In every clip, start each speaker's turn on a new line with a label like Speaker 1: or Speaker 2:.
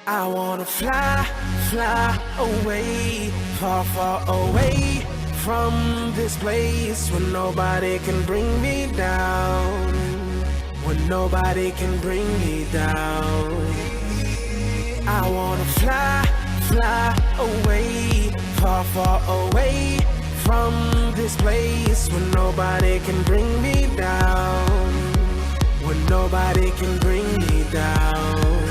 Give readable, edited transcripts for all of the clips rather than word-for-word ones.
Speaker 1: I wanna fly, fly away, far, far away from this place where nobody can bring me down, where nobody can bring me down. I wanna fly, fly away, far, far away from this place where nobody can bring me down, where nobody can bring me down.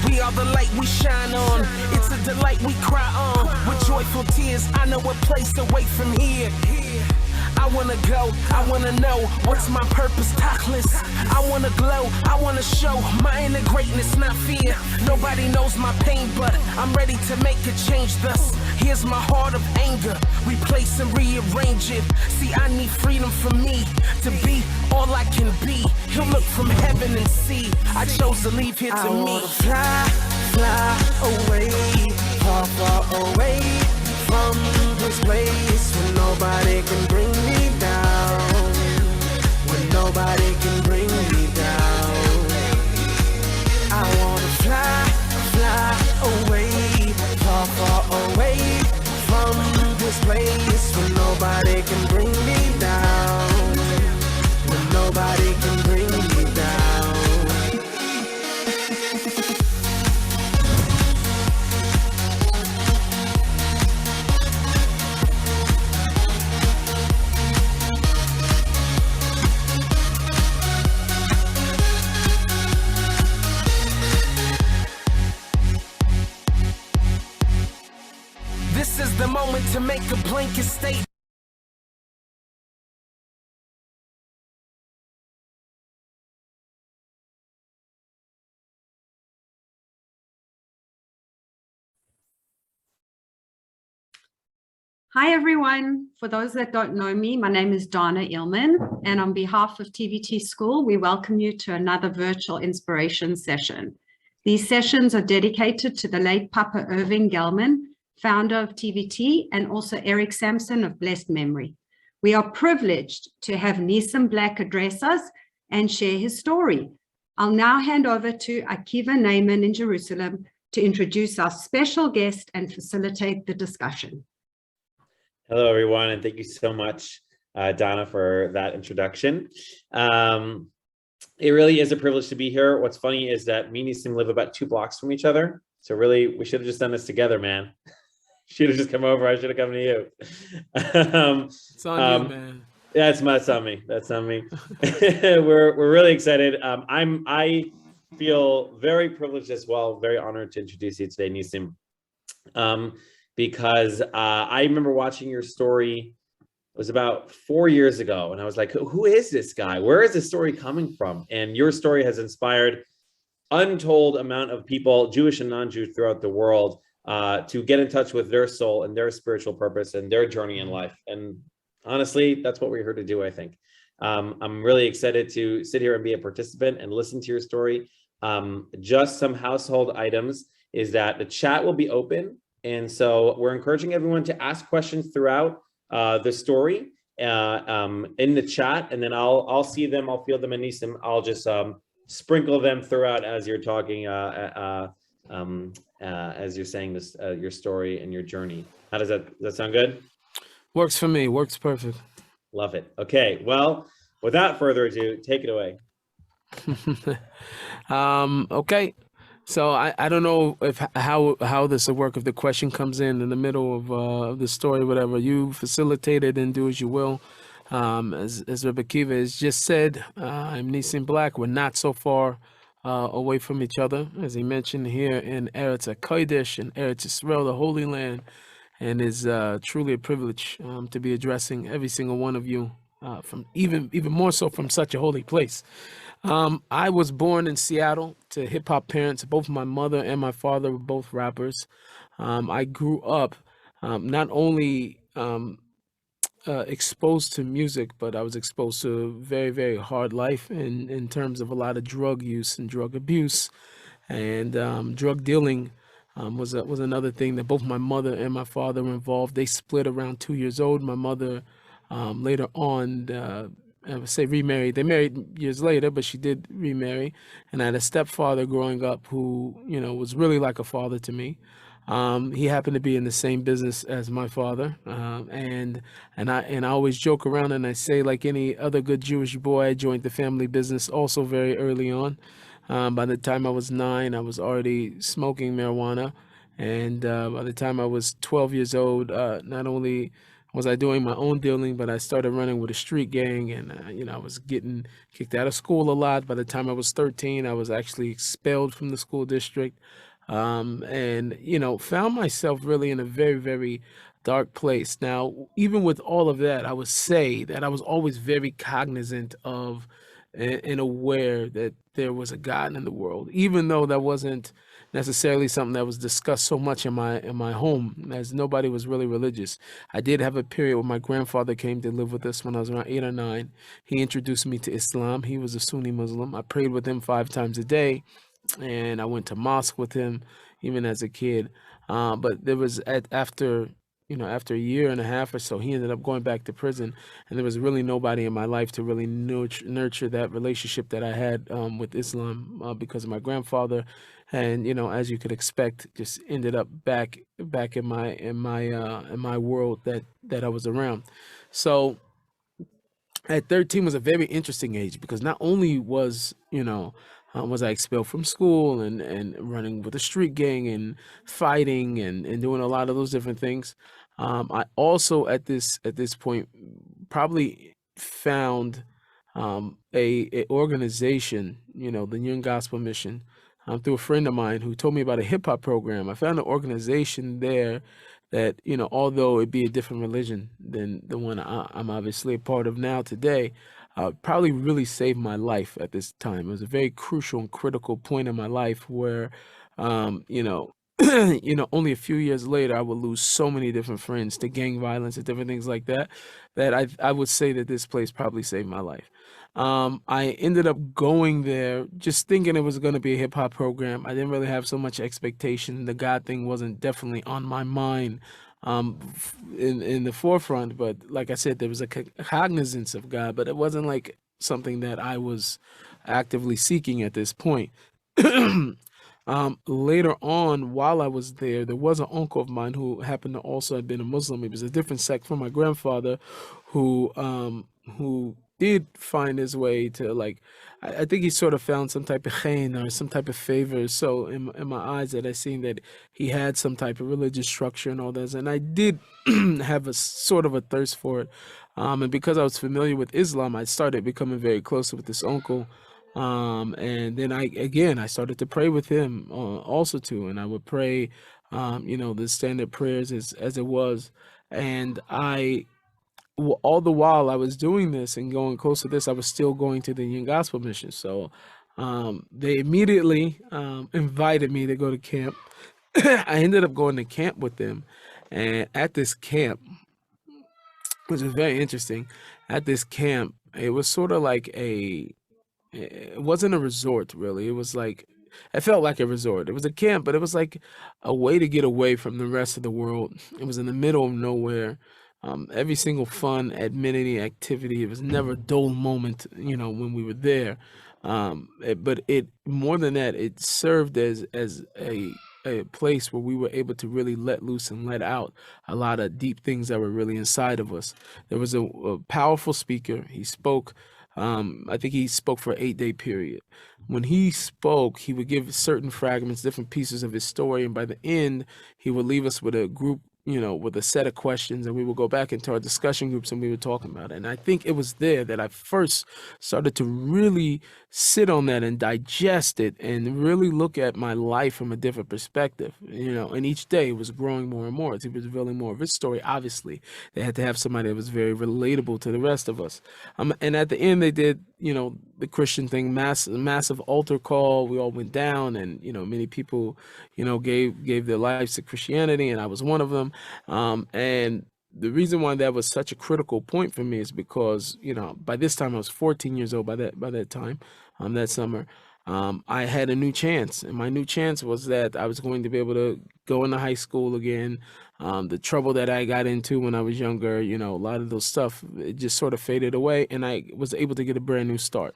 Speaker 1: We are the light we shine on. It's a delight we cry on. With joyful tears, I know a place away from here. I wanna go, I wanna know what's my purpose, tachlis. I wanna glow, I wanna show my inner greatness, not fear. Nobody knows my pain, but I'm ready to make a change. Thus, here's my heart of anger, replace and rearrange it. See, I need freedom for me to be all I can be. He'll look from heaven and see I chose to leave here to me. Fly, fly away, far, far away from this place where nobody can bring me down, where nobody can bring me down. I wanna fly, fly away, far, far away from this place where nobody can bring me down, where nobody can bring me down. This is the moment to make a blanket statement.
Speaker 2: Hi, everyone. For those that don't know me, my name is Donna Illman, and on behalf of TvT School, we welcome you to another virtual inspiration session. These sessions are dedicated to the late Papa Irving Gelman, founder of TvT, and also Eric Sampson of blessed memory. We are privileged to have Nissim Black address us and share his story. I'll now hand over to Akiva Naiman in Jerusalem to introduce our special guest and facilitate the discussion.
Speaker 3: Hello, everyone, and thank you so much, Donna, for that introduction. It really is a privilege to be here. What's funny is that me and Nissim live about 2 blocks from each other. So really, we should have just done this together, man. Should have just come over. I should have come to you.
Speaker 4: It's on you, man.
Speaker 3: Yeah, that's on me. That's on me. We're really excited. I feel very privileged as well, very honored to introduce you today, Nissim. Because I remember watching your story. It was about 4 years ago, and I was like, who is this guy? Where is this story coming from? And your story has inspired untold amount of people, Jewish and non-Jewish, throughout the world to get in touch with their soul and their spiritual purpose and their journey in life. And honestly, that's what we're here to do, I think. I'm really excited to sit here and be a participant and listen to your story. Just some household items is that the chat will be open. And so we're encouraging everyone to ask questions throughout the story in the chat, and then I'll see them, I'll field them, and Nissim, I'll just sprinkle them throughout as you're talking, as you're saying this, your story and your journey. How does that sound good?
Speaker 4: Works for me, works perfect.
Speaker 3: Love it. Okay, well, without further ado, take it away.
Speaker 4: Okay. So I don't know if how this will work, if the question comes in the middle of the story, whatever. You facilitate it and do as you will. As Rebbe Kiva has just said, I'm Nissim Black. We're not so far away from each other, as he mentioned, here in Eretz HaKodesh and Eretz Yisrael, the Holy Land, and it's truly a privilege to be addressing every single one of you from even more so from such a holy place. I was born in Seattle to hip hop parents. Both my mother and my father were both rappers. I grew up not only exposed to music, but I was exposed to a very, very hard life in terms of a lot of drug use and drug abuse, and drug dealing was another thing that both my mother and my father were involved. They split around 2 years old. My mother later on, I would say remarried. They married years later, but she did remarry. And I had a stepfather growing up who, was really like a father to me. He happened to be in the same business as my father, and I always joke around and I say, like any other good Jewish boy, I joined the family business also very early on. By the time I was 9, I was already smoking marijuana, and by the time I was 12 years old, not only was I doing my own dealing, but I started running with a street gang, and I was getting kicked out of school a lot. By the time I was 13, I was actually expelled from the school district, and found myself really in a very, very dark place. Now, even with all of that, I would say that I was always very cognizant of and aware that there was a God in the world, even though that wasn't necessarily something that was discussed so much in my home, as nobody was really religious. I did have a period where my grandfather came to live with us when I was around 8 or 9. He introduced me to Islam. He was a Sunni Muslim. I prayed with him 5 times a day, and I went to mosque with him even as a kid. But there was after a year and a half or so, he ended up going back to prison, and there was really nobody in my life to really nurture that relationship that I had with Islam because of my grandfather, and as you could expect, just ended up back in my world that I was around. So at 13 was a very interesting age because not only was I expelled from school and running with a street gang and fighting and doing a lot of those different things. I also at this point probably found a organization, the Young Gospel Mission, through a friend of mine who told me about a hip hop program. I found an organization there that, although it be a different religion than the one I'm obviously a part of now today, probably really saved my life at this time. It was a very crucial and critical point in my life where, only a few years later, I would lose so many different friends to gang violence and different things like that, that I would say that this place probably saved my life. I ended up going there just thinking it was going to be a hip hop program. I didn't really have so much expectation. The God thing wasn't definitely on my mind in the forefront, but like I said, there was a cognizance of God, but it wasn't like something that I was actively seeking at this point. Later on, while I was there was an uncle of mine who happened to also have been a Muslim. He was a different sect from my grandfather, who did find his way to, like, I think he sort of found some type of chen or some type of favor. So in my eyes, that I seen that he had some type of religious structure and all this, and I did have a sort of a thirst for it. And because I was familiar with Islam, I started becoming very close with this uncle. And then I started to pray with him also too, and I would pray, the standard prayers as it was, and all the while I was doing this and going close to this, I was still going to the Young Gospel Mission. So they immediately invited me to go to camp. I ended up going to camp with them, and at this camp, which was very interesting, at this camp, it was sort of like it wasn't a resort really. It was like, it felt like a resort. It was a camp, but it was like a way to get away from the rest of the world. It was in the middle of nowhere. Every single fun amenity activity, it was never a dull moment, when we were there. But it more than that, it served as a place where we were able to really let loose and let out a lot of deep things that were really inside of us. There was a powerful speaker. He spoke. I think he spoke for an 8-day period. When he spoke, he would give certain fragments, different pieces of his story, and by the end, he would leave us with a group, with a set of questions, and we would go back into our discussion groups and we were talking about it. And I think it was there that I first started to really sit on that and digest it and really look at my life from a different perspective, and each day it was growing more and more as he was revealing more of his story. Obviously, they had to have somebody that was very relatable to the rest of us. And at the end, they did, the Christian thing, massive altar call. We all went down, and many people, gave their lives to Christianity, and I was one of them. And the reason why that was such a critical point for me is because, by this time I was 14 years old. By that time, that summer, I had a new chance, and my new chance was that I was going to be able to go into high school again. The trouble that I got into when I was younger, a lot of those stuff, it just sort of faded away, and I was able to get a brand new start.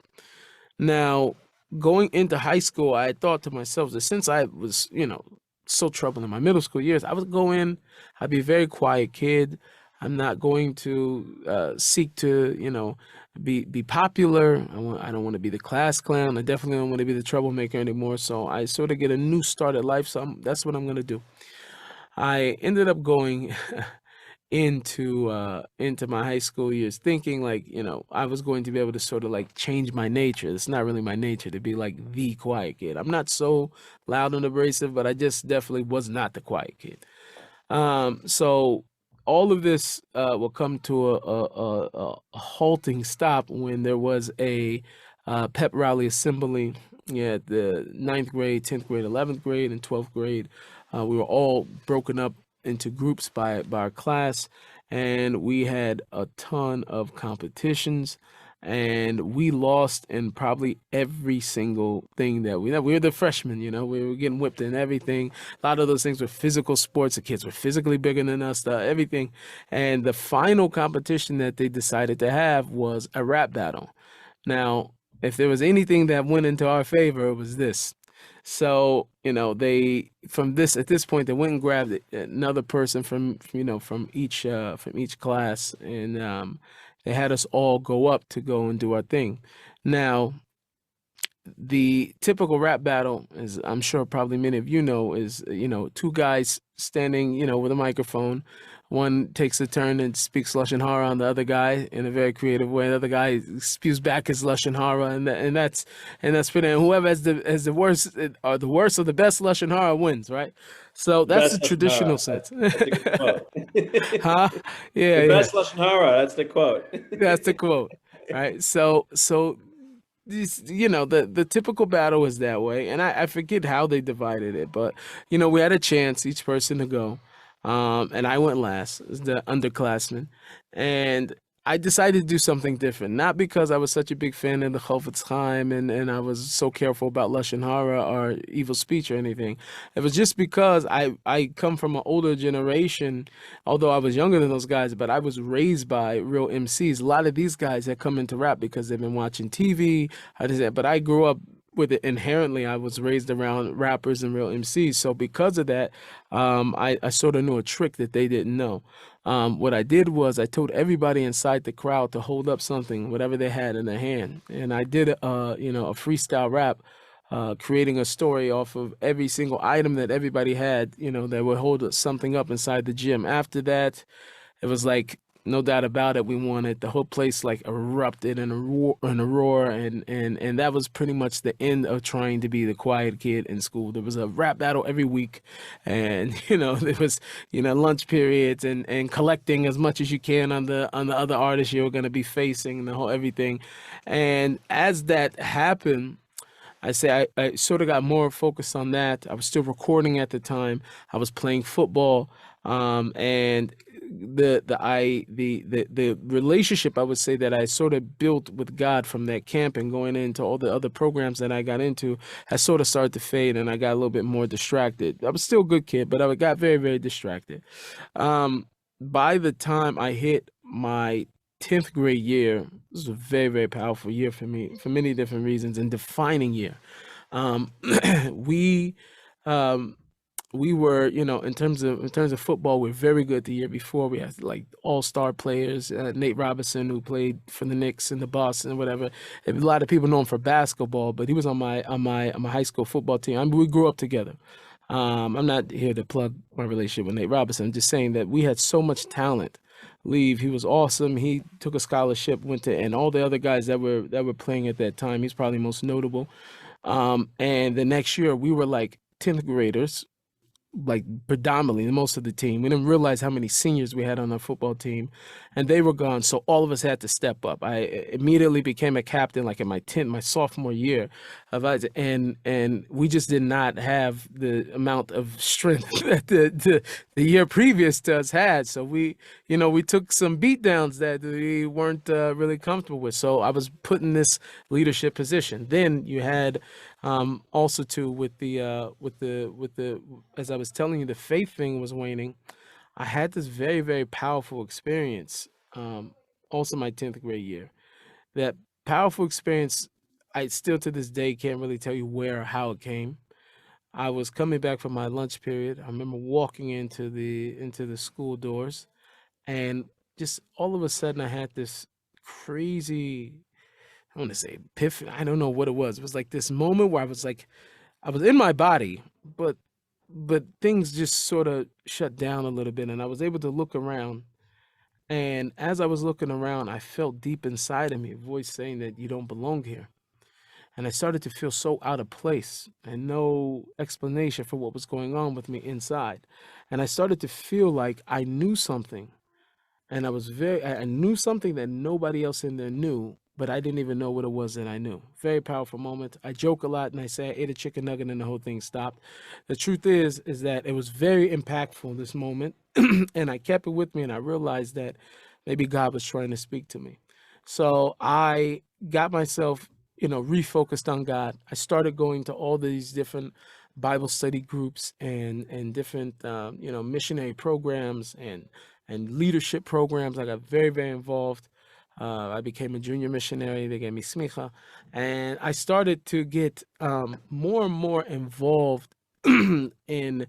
Speaker 4: Now, going into high school, I thought to myself that since I was, so troubled in my middle school years, I would go in, I'd be a very quiet kid. I'm not going to seek to, be popular. I don't want to be the class clown. I definitely don't want to be the troublemaker anymore. So I sort of get a new start at life. So that's what I'm going to do. I ended up going into my high school years thinking like, I was going to be able to sort of like change my nature. It's not really my nature to be like the quiet kid. I'm not so loud and abrasive, but I just definitely was not the quiet kid. So all of this will come to a halting stop when there was a pep rally assembly. Yeah, the 9th grade, 10th grade, 11th grade, and 12th grade. We were all broken up into groups by our class, and we had a ton of competitions, and we lost in probably every single thing that we were the freshmen, we were getting whipped in everything. A lot of those things were physical sports. The kids were physically bigger than us, everything. And the final competition that they decided to have was a rap battle. Now, if there was anything that went into our favor, it was this. So, they at this point, they went and grabbed another person from each class, and they had us all go up to go and do our thing. Now, the typical rap battle, as I'm sure probably many of you know, is two guys standing, with a microphone. One takes a turn and speaks Lashon Hara on the other guy in a very creative way. The other guy spews back his Lashon Hara, and that's pretty. And whoever has the worst or the worst or the best Lashon Hara wins, right? So that's the traditional sense.
Speaker 3: That's a good quote.
Speaker 4: Huh? Yeah.
Speaker 3: The best Lashon Hara. That's the quote.
Speaker 4: That's the quote, right? So these, the typical battle is that way, and I forget how they divided it, but we had a chance, each person to go. And I went last as the underclassman, and I decided to do something different, not because I was such a big fan of the Chofetz Chaim and I was so careful about Lashon Hara or evil speech or anything. It was just because I come from an older generation, although I was younger than those guys, but I was raised by real MCs. A lot of these guys that come into rap because they've been watching TV, but I grew up with it inherently. I was raised around rappers and real MCs. So because of that, I sort of knew a trick that they didn't know. What I did was I told everybody inside the crowd to hold up something, whatever they had in their hand. And I did, a freestyle rap, creating a story off of every single item that everybody had, that would hold something up inside the gym. After that, it was like, no doubt about it, we wanted the whole place like erupted in a roar, and that was pretty much the end of trying to be the quiet kid in school. There was a rap battle every week, and there was lunch periods and collecting as much as you can on the other artists you were going to be facing, the whole everything. And as that happened, I sort of got more focused on that. I was still recording at the time. I was playing football, and the relationship I would say that I sort of built with God from that camp and going into all the other programs that I got into has sort of started to fade, and I got a little bit more distracted. I was still a good kid, but I got very, very distracted. By the time I hit my 10th grade year, this was a very, very powerful year for me for many different reasons, and defining year. We were, in terms of football, we're very good the year before. We had like all-star players, Nate Robinson, who played for the Knicks and the Boston and whatever. A lot of people know him for basketball, but he was on my high school football team. We grew up together. I'm not here to plug my relationship with Nate Robinson. I'm just saying that we had so much talent leave. He was awesome. He took a scholarship, went to, and all the other guys that were playing at that time, he's probably most notable. And the next year we were like 10th graders, like predominantly most of the team. We didn't realize how many seniors we had on our football team, and they were gone. So all of us had to step up. I immediately became a captain, like in my sophomore year of us, and we just did not have the amount of strength that the year previous to us had. So we took some beat downs that we weren't really comfortable with. So I was put in this leadership position. Then you had also too with the as I was telling you, the faith thing was waning. I had this very, very powerful experience, also my 10th grade year. That powerful experience, I still to this day can't really tell you where or how it came. I was coming back from my lunch period. I remember walking into the school doors, and just all of a sudden I had this crazy, I want to say epiphany. I don't know what it was. It was like this moment where I was like, I was in my body, but things just sort of shut down a little bit, and I was able to look around. And as I was looking around, I felt deep inside of me a voice saying that you don't belong here. And I started to feel so out of place and no explanation for what was going on with me inside. And I started to feel like I knew something, and I knew something that nobody else in there knew, but I didn't even know what it was that I knew. Very powerful moment. I joke a lot and I say I ate a chicken nugget and the whole thing stopped. The truth is that it was very impactful, this moment, and I kept it with me, and I realized that maybe God was trying to speak to me. So I got myself, refocused on God. I started going to all these different Bible study groups and different missionary programs and leadership programs. I got very, very involved. I became a junior missionary. They gave me smicha, and I started to get more and more involved in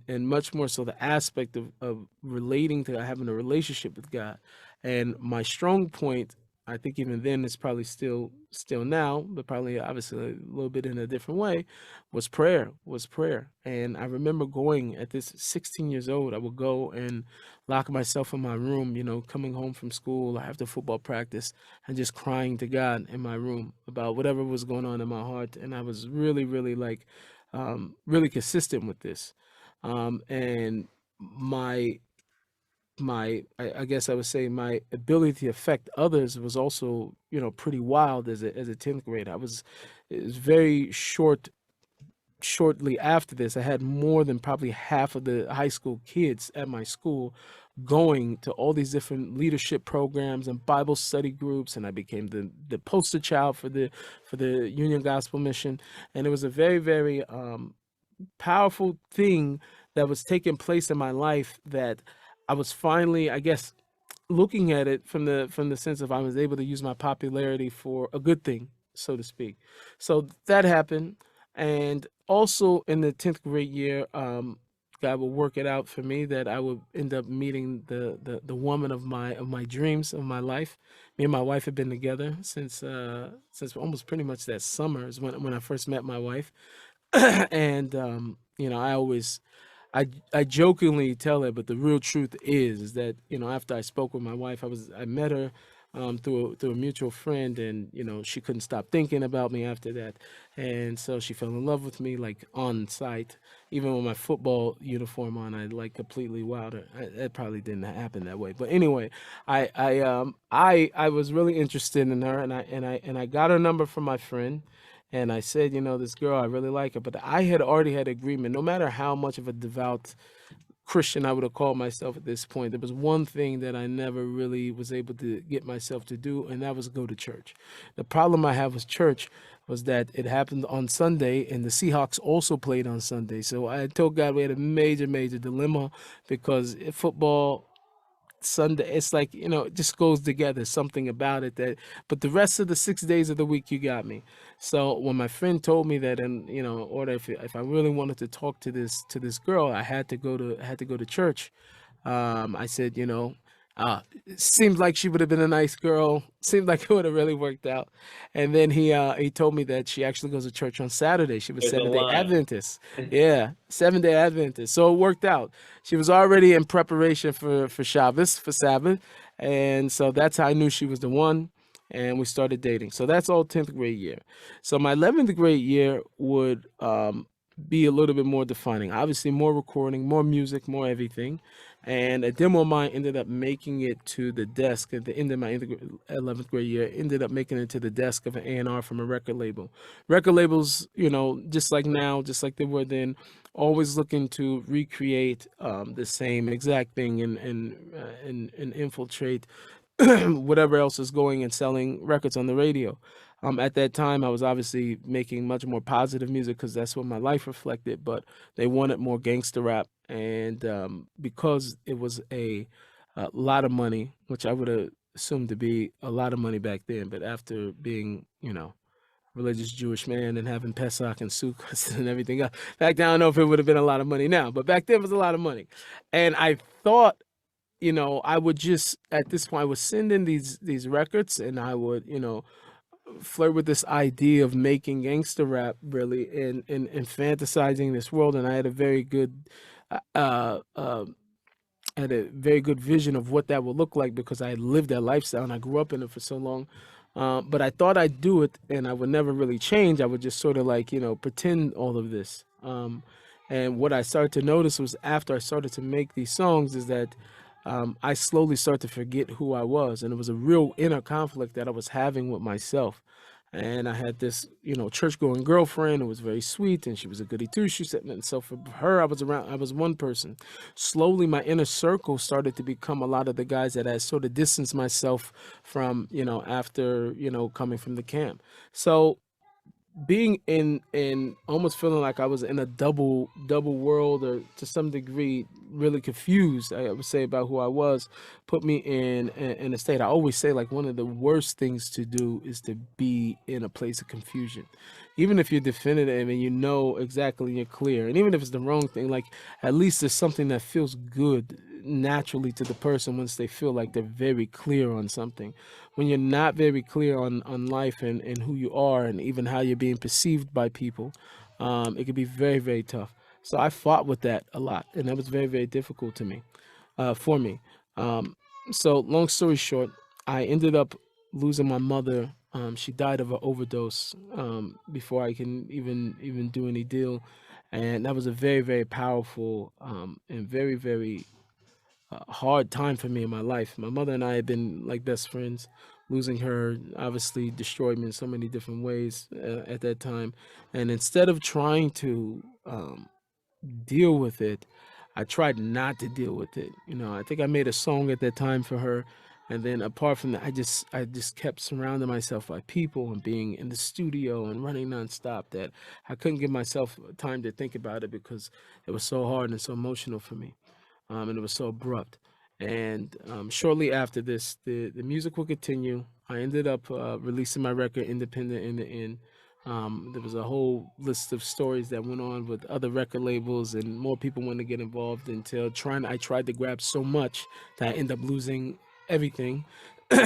Speaker 4: much more so the aspect of relating to having a relationship with God. And my strong point, I think even then it's probably still now, but probably obviously a little bit in a different way, was prayer. And I remember going at this 16 years old, I would go and lock myself in my room, coming home from school after football practice, and just crying to God in my room about whatever was going on in my heart. And I was really, really like, really consistent with this. And I guess I would say my ability to affect others was also, pretty wild as a 10th grade. It was very shortly after this, I had more than probably half of the high school kids at my school going to all these different leadership programs and Bible study groups, and I became the poster child for the Union Gospel Mission. And it was a very, very powerful thing that was taking place in my life, that I was finally, I guess, looking at it from the sense of I was able to use my popularity for a good thing, so to speak. So that happened. And also in the 10th grade year, God would work it out for me that I would end up meeting the woman of my dreams of my life. Me and my wife had been together since almost pretty much that summer is when I first met my wife. And I jokingly tell her, but the real truth is that after I spoke with my wife, I met her through a mutual friend, and she couldn't stop thinking about me after that, and so she fell in love with me like on sight, even with my football uniform on. I like completely wowed her. That probably didn't happen that way, but anyway, I was really interested in her, and I got her number from my friend. And I said, this girl, I really like her. But I had already had agreement, no matter how much of a devout Christian I would have called myself at this point, there was one thing that I never really was able to get myself to do, and that was go to church. The problem I have with church was that it happened on Sunday, and the Seahawks also played on Sunday. So I told God we had a major, major dilemma, because football, Sunday, it's like, it just goes together, something about it but the rest of the 6 days of the week, you got me. So when my friend told me that, and order if I really wanted to talk to this girl, I had to go to church. I said, It seemed like she would have been a nice girl. Seemed like it would have really worked out. And then he told me that she actually goes to church on Saturday. She was
Speaker 3: There's a
Speaker 4: Seventh Day
Speaker 3: line.
Speaker 4: Adventist. Yeah, Seventh Day Adventist. So it worked out. She was already in preparation for Shabbos, for Sabbath, and so that's how I knew she was the one. And we started dating. So that's all 10th grade year. So my 11th grade year would be a little bit more defining. Obviously, more recording, more music, more everything. And a demo of mine ended up making it to the desk at the end of my 11th grade year, ended up making it to the desk of an A&R from a record label. Record labels, just like now, just like they were then, always looking to recreate the same exact thing and infiltrate whatever else is going and selling records on the radio. At that time, I was obviously making much more positive music because that's what my life reflected, but they wanted more gangster rap. And because it was a lot of money, which I would have assumed to be a lot of money back then, but after being, religious Jewish man and having Pesach and Sukkot and everything else, back then I don't know if it would have been a lot of money now, but back then it was a lot of money. And I thought, I would just at this point I would send in these records and I would, flirt with this idea of making gangster rap really and fantasizing this world. And I had a very good uh, uh, had a very good vision of what that would look like because I had lived that lifestyle and I grew up in it for so long. But I thought I'd do it and I would never really change. I would just sort of like, pretend all of this. And what I started to notice was after I started to make these songs is that I slowly started to forget who I was. And it was a real inner conflict that I was having with myself. And I had this, church-going girlfriend who was very sweet, and she was a goody two shoes. And so for her, I was one person. Slowly, my inner circle started to become a lot of the guys that I sort of distanced myself from, after, coming from the camp. So being in almost feeling like I was in a double world or to some degree really confused, I would say, about who I was, put me in a state. I always say like one of the worst things to do is to be in a place of confusion. Even if you're definitive and you know exactly you're clear, and even if it's the wrong thing, like at least there's something that feels good naturally to the person once they feel like they're very clear on something. When you're not very clear on life and who you are and even how you're being perceived by people, it can be very, very tough. So I fought with that a lot, and that was very, very difficult to me, for me. Um, so long story short, I ended up losing my mother. She died of an overdose before I can even do any deal, and that was a very, very powerful and very, very hard time for me in my life. My mother and I had been like best friends. Losing her obviously destroyed me in so many different ways at that time. And instead of trying to deal with it, I tried not to deal with it. I think I made a song at that time for her. And then apart from that, I just kept surrounding myself by people and being in the studio and running nonstop that I couldn't give myself time to think about it because it was so hard and so emotional for me, and it was so abrupt. And shortly after this, the music would continue. I ended up releasing my record independent in the end. There was a whole list of stories that went on with other record labels, and more people wanted to get involved until I tried to grab so much that I ended up losing everything,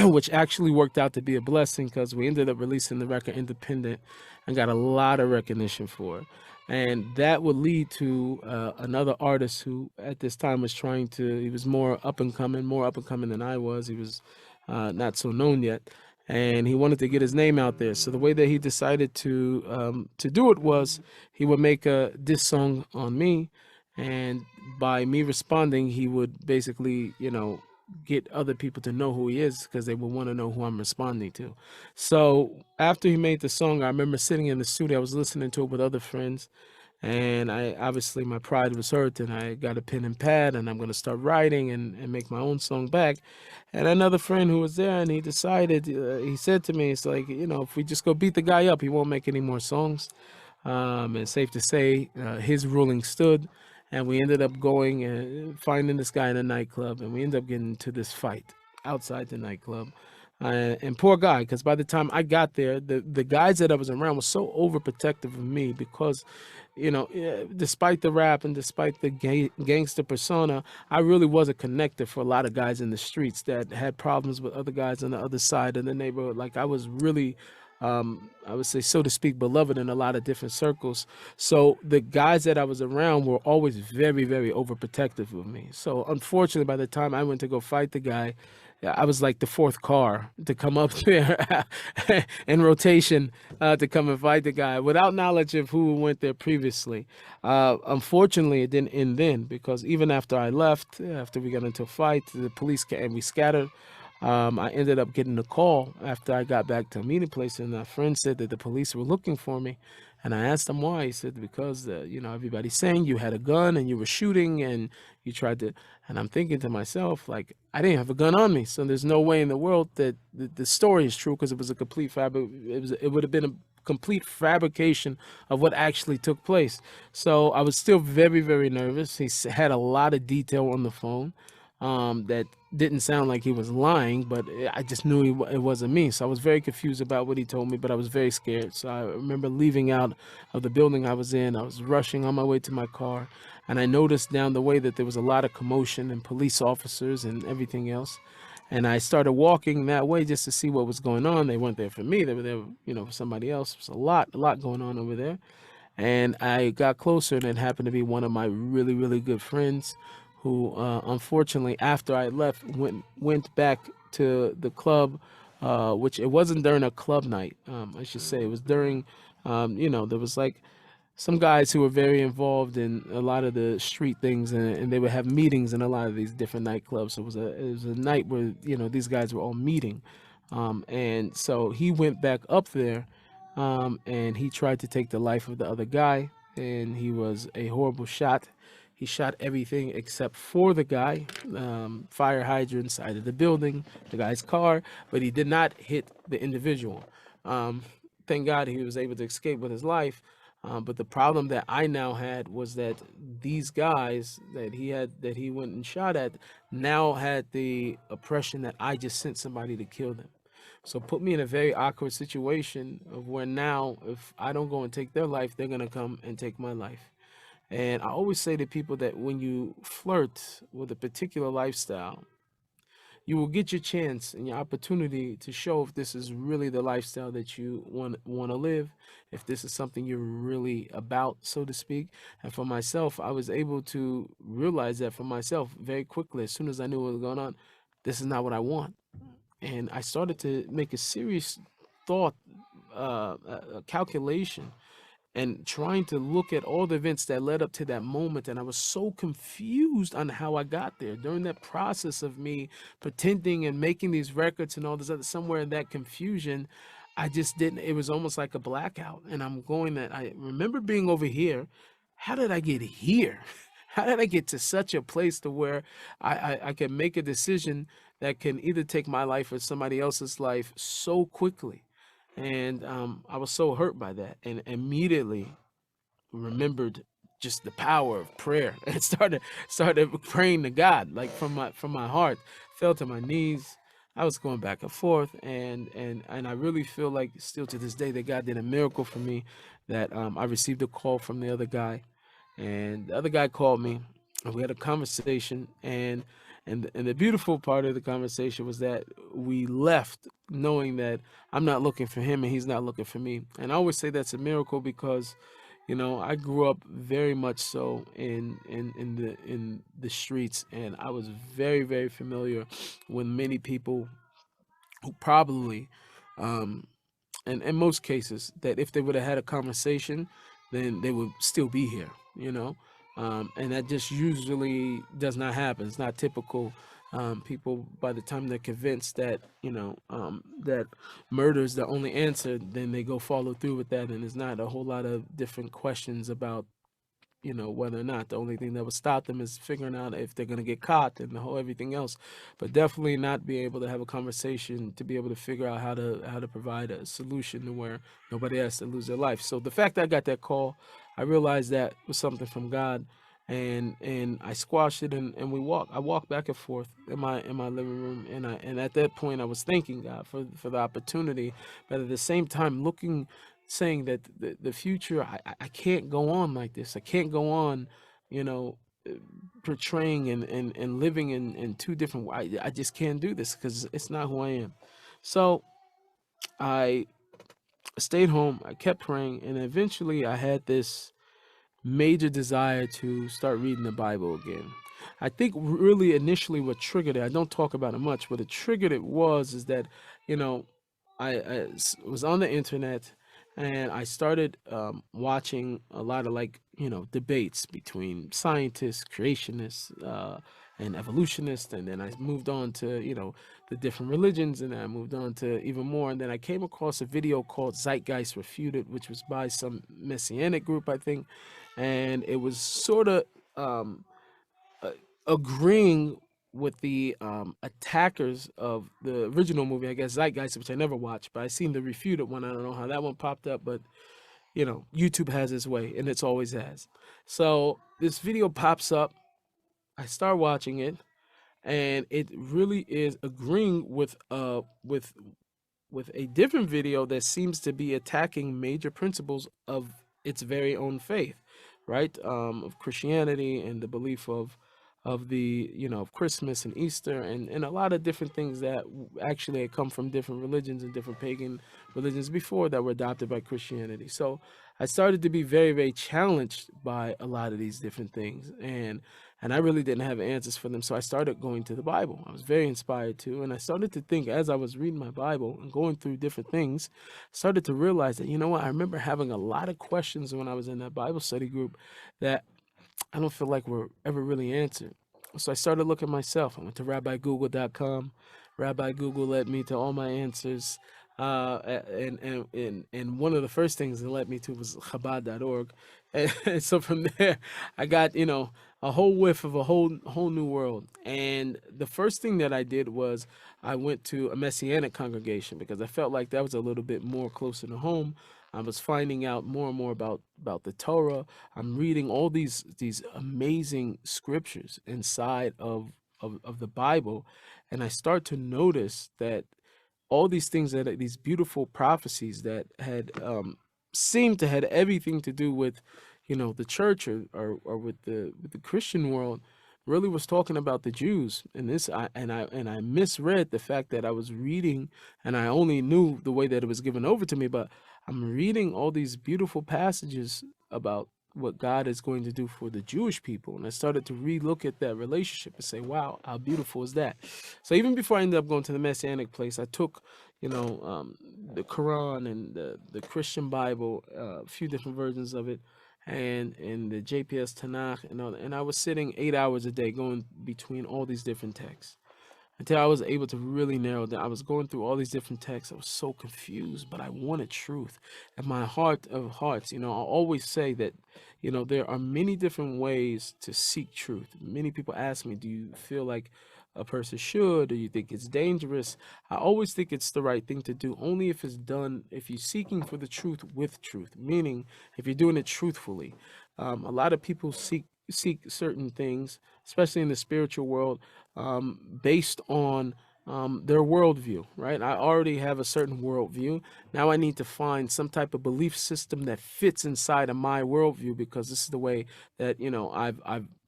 Speaker 4: which actually worked out to be a blessing because we ended up releasing the record independent and got a lot of recognition for it. And that would lead to another artist who at this time was he was more up and coming than I was. He was not so known yet. And he wanted to get his name out there. So the way that he decided to do it was he would make a diss song on me. And by me responding, he would basically, get other people to know who he is because they would want to know who I'm responding to. So after he made the song, I remember sitting in the studio, I was listening to it with other friends, and I obviously my pride was hurt, and I got a pen and pad, and I'm going to start writing and make my own song back. And another friend who was there, and he decided, he said to me, it's like, if we just go beat the guy up, he won't make any more songs. And safe to say, his ruling stood. And we ended up going and finding this guy in a nightclub, and we ended up getting into this fight outside the nightclub. And poor guy, because by the time I got there, the guys that I was around were so overprotective of me because, despite the rap and despite the gangster persona, I really was a connector for a lot of guys in the streets that had problems with other guys on the other side of the neighborhood. Like I was really, I would say, so to speak, beloved in a lot of different circles. So the guys that I was around were always very, very overprotective of me. So unfortunately, by the time I went to go fight the guy, yeah, I was like the fourth car to come up there in rotation to come and fight the guy without knowledge of who went there previously. Unfortunately, it didn't end then because even after I left, after we got into a fight, the police came and we scattered. I ended up getting a call after I got back to a meeting place, and a friend said that the police were looking for me. And I asked him why. He said, because, everybody's saying you had a gun and you were shooting and you tried to. And I'm thinking to myself, like, I didn't have a gun on me. So there's no way in the world that the story is true because it was a complete it would have been a complete fabrication of what actually took place. So I was still very, very nervous. He had a lot of detail on the phone that didn't sound like he was lying, but I just knew it wasn't me. So I was very confused about what he told me, but I was very scared. So I remember leaving out of the building I was in. I was rushing on my way to my car, and I noticed down the way that there was a lot of commotion and police officers and everything else. And I started walking that way just to see what was going on. They weren't there for me. They were there, for somebody else. There's a lot going on over there. And I got closer, and it happened to be one of my really, really good friends who, unfortunately, after I left, went back to the club, which it wasn't during a club night, I should say. It was during, there was like some guys who were very involved in a lot of the street things, and they would have meetings in a lot of these different nightclubs. So it was a night where, these guys were all meeting. And so he went back up there, and he tried to take the life of the other guy, and he was a horrible shot. He shot everything except for the guy, fire hydrant side of the building, the guy's car, but he did not hit the individual. Thank God he was able to escape with his life. But the problem that I now had was that these guys that he went and shot at now had the oppression that I just sent somebody to kill them. So put me in a very awkward situation of where now, if I don't go and take their life, they're gonna come and take my life. And I always say to people that when you flirt with a particular lifestyle, you will get your chance and your opportunity to show if this is really the lifestyle that you want to live, if this is something you're really about, so to speak. And for myself, I was able to realize that for myself very quickly. As soon as I knew what was going on, this is not what I want. And I started to make a serious thought, a calculation, and trying to look at all the events that led up to that moment. And I was so confused on how I got there during that process of me pretending and making these records and all this other, somewhere in that confusion, I just didn't, it was almost like a blackout. And I'm going that I remember being over here. How did I get here? How did I get to such a place to where I can make a decision that can either take my life or somebody else's life so quickly? And I was so hurt by that, and immediately remembered just the power of prayer and started praying to God, like from my heart. Fell to my knees. I was going back and forth, and I really feel like still to this day that God did a miracle for me. That I received a call from the other guy, and the other guy called me, and we had a conversation, and the beautiful part of the conversation was that we left knowing that I'm not looking for him and he's not looking for me. And I always say that's a miracle because, I grew up very much so in the streets, and I was very, very familiar with many people who probably, and in most cases, that if they would have had a conversation, then they would still be here. And that just usually does not happen. It's not typical. People, by the time they're convinced that that murder is the only answer, then they go follow through with that, and there's not a whole lot of different questions about whether or not. The only thing that would stop them is figuring out if they're going to get caught and the whole everything else, but definitely not be able to have a conversation to be able to figure out how to provide a solution to where nobody has to lose their life. So the fact that I got that call, I realized that was something from God, and I squashed it, and I walked back and forth in my living room, and at that point I was thanking God for the opportunity, but at the same time looking, saying that the future, I can't go on like this. I can't go on, you know, uh, portraying and living in two different. I just can't do this because it's not who I am. So I stayed home. I kept praying, and eventually I had this major desire to start reading the Bible again. I think really initially what triggered it, I don't talk about it much, but it triggered it is that, you know, was on the internet and I started watching a lot of, like, debates between scientists, creationists, and evolutionists. And then I moved on to, the different religions, and then I moved on to even more. And then I came across a video called Zeitgeist Refuted, which was by some messianic group, I think, and it was sort of um, uh, agreeing with the attackers of the original movie, I guess Zeitgeist, which I never watched, but I seen the refuted one. I don't know how that one popped up, but YouTube has its way, and it's always has. So this video pops up. I start watching it, and it really is agreeing with a different video that seems to be attacking major principles of its very own faith, right? Of Christianity and the belief of the of Christmas and Easter and a lot of different things that actually had come from different religions and different pagan religions before that were adopted by Christianity. So I started to be very, very challenged by a lot of these different things, and I really didn't have answers for them. So I started going to the Bible. I was very inspired to, and I started to think as I was reading my Bible and going through different things, started to realize that, I remember having a lot of questions when I was in that Bible study group that I don't feel like were ever really answered. So I started looking myself. I went to rabbigoogle.com. Rabbi Google led me to all my answers. And one of the first things it led me to was Chabad.org. And so from there, I got, a whole whiff of a whole new world. And the first thing that I did was I went to a Messianic congregation because I felt like that was a little bit more closer to home. I was finding out more and more about the Torah. I'm reading all these amazing scriptures inside of the Bible, and I start to notice that all these things, that these beautiful prophecies that had seemed to had everything to do with the church or with the Christian world, really was talking about the Jews. And I misread the fact that I was reading, and I only knew the way that it was given over to me, but I'm reading all these beautiful passages about what God is going to do for the Jewish people. And I started to relook at that relationship and say, wow, how beautiful is that? So even before I ended up going to the Messianic place, I took, the Quran and the Christian Bible, a few different versions of it, and the JPS Tanakh, and I was sitting 8 hours a day going between all these different texts until I was able to really narrow down. I was going through all these different texts. I was so confused, but I wanted truth. And my heart of hearts, I always say that, there are many different ways to seek truth. Many people ask me, do you feel like a person should, or you think it's dangerous? I always think it's the right thing to do, only if it's done, if you're seeking for the truth with truth, meaning if you're doing it truthfully. A lot of people seek certain things, especially in the spiritual world, based on their worldview, right? I already have a certain worldview. Now I need to find some type of belief system that fits inside of my worldview, because this is the way that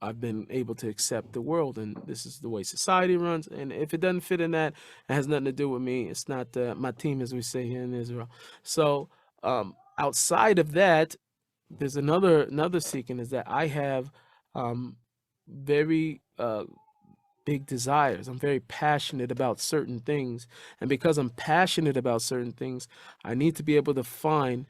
Speaker 4: I've been able to accept the world, and this is the way society runs. And if it doesn't fit in that, it has nothing to do with me. It's not my team, as we say here in Israel. So outside of that, there's another seeking, is that I have very big desires. I'm very passionate about certain things. And because I'm passionate about certain things, I need to be able to find,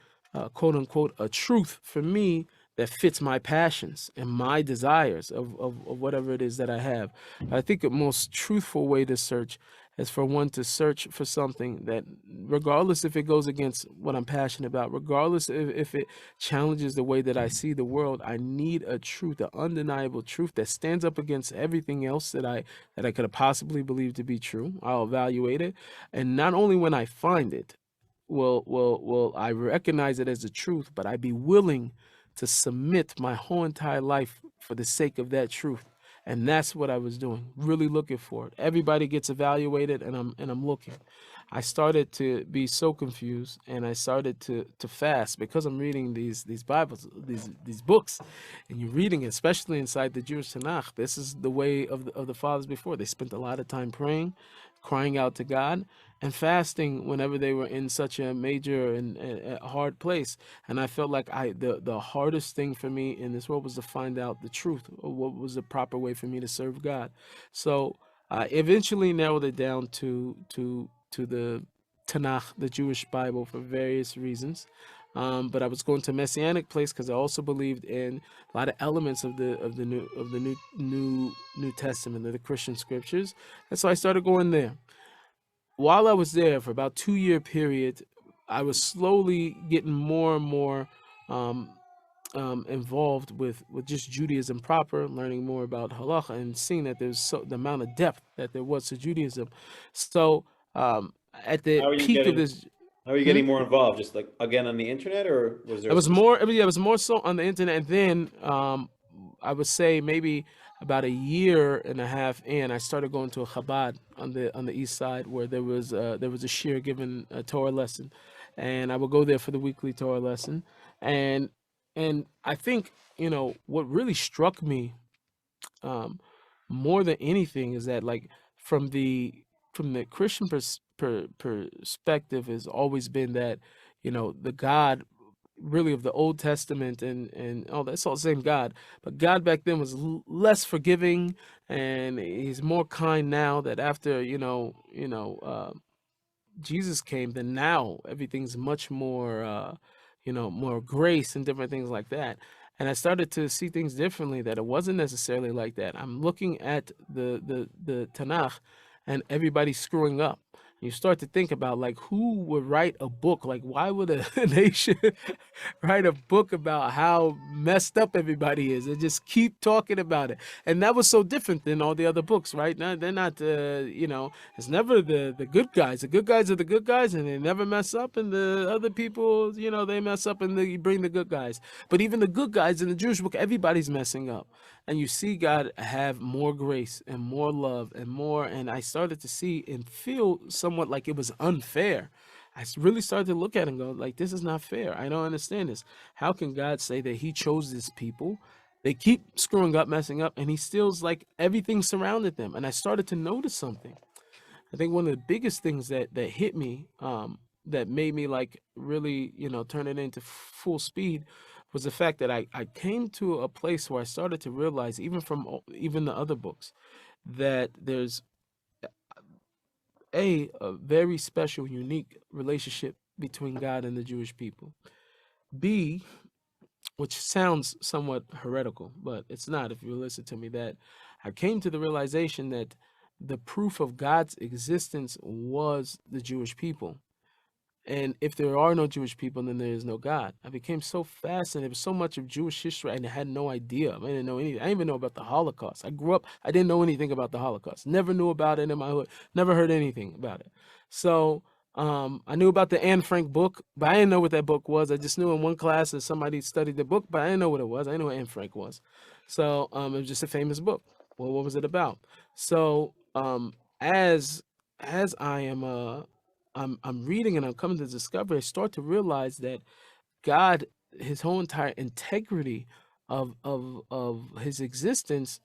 Speaker 4: quote unquote, a truth for me that fits my passions and my desires of whatever it is that I have. I think the most truthful way to search is for one to search for something that, regardless if it goes against what I'm passionate about, regardless if it challenges the way that I see the world, I need a truth, an undeniable truth that stands up against everything else that I could have possibly believed to be true. I'll evaluate it. And not only when I find it, will I recognize it as the truth, but I be willing to submit my whole entire life for the sake of that truth. And that's what I was doing, really looking for it. Everybody gets evaluated, and I'm looking. I started to be so confused, and I started to fast because I'm reading these Bibles, these books, and you're reading, especially inside the Jewish Tanakh. This is the way of the fathers before. They spent a lot of time praying, crying out to God, and fasting whenever they were in such a major and a hard place. And I felt like the hardest thing for me in this world was to find out the truth, or what was the proper way for me to serve God. So I eventually narrowed it down to the Tanakh, the Jewish Bible, for various reasons. But I was going to Messianic place because I also believed in a lot of elements of the New Testament, of the Christian scriptures, and so I started going there. While I was there for about 2 year period, I was slowly getting more and more um, involved with just Judaism proper, learning more about halacha, and seeing that there's the amount of depth that there was to Judaism. So at the
Speaker 3: How are you
Speaker 4: peak of
Speaker 3: getting
Speaker 4: this,
Speaker 3: how are you getting more involved? Just like again on the internet, or was there
Speaker 4: it
Speaker 3: a
Speaker 4: was
Speaker 3: specific?
Speaker 4: more. I mean, yeah, it was more so on the internet. And then I would say maybe about a year and a half in, I started going to a Chabad on the east side, where there was a shir given a Torah lesson, and I would go there for the weekly Torah lesson. And I think, what really struck me more than anything is that, like, from the Christian perspective has always been that, the God really of the Old Testament and all that, it's all the same God, but God back then was less forgiving, and he's more kind now, that after Jesus came, then now everything's much more, more grace and different things like that. And I started to see things differently, that it wasn't necessarily like that. I'm looking at the Tanakh, and everybody's screwing up. You start to think about, like, who would write a book? Like, why would a nation write a book about how messed up everybody is and just keep talking about it? And that was so different than all the other books, right? Now they're not, it's never the good guys. The good guys are the good guys, and they never mess up. And the other people, they mess up, and they bring the good guys. But even the good guys in the Jewish book, everybody's messing up. And you see God have more grace and more love and more. And I started to see and feel somewhat like it was unfair. I really started to look at it and go, like, this is not fair. I don't understand this. How can God say that he chose this people? They keep screwing up, messing up, and he still's like everything surrounded them. And I started to notice something. I think one of the biggest things that hit me, that made me, like, really, turn it into full speed, was the fact that I came to a place where I started to realize, even from even the other books, that there's a very special, unique relationship between God and the Jewish people. B, which sounds somewhat heretical, but it's not if you listen to me, that I came to the realization that the proof of God's existence was the Jewish people. And if there are no Jewish people, then there is no God. I became so fascinated with so much of Jewish history, and I had no idea. I didn't know anything. I didn't even know about the Holocaust. I grew up, I didn't know anything about the Holocaust. Never knew about it in my hood. Never heard anything about it. So I knew about the Anne Frank book, but I didn't know what that book was. I just knew in one class that somebody studied the book, but I didn't know what it was. I didn't know what Anne Frank was. So it was just a famous book. Well, what was it about? So as I am I'm reading and I'm coming to discover, I start to realize that God, his whole entire integrity of his existence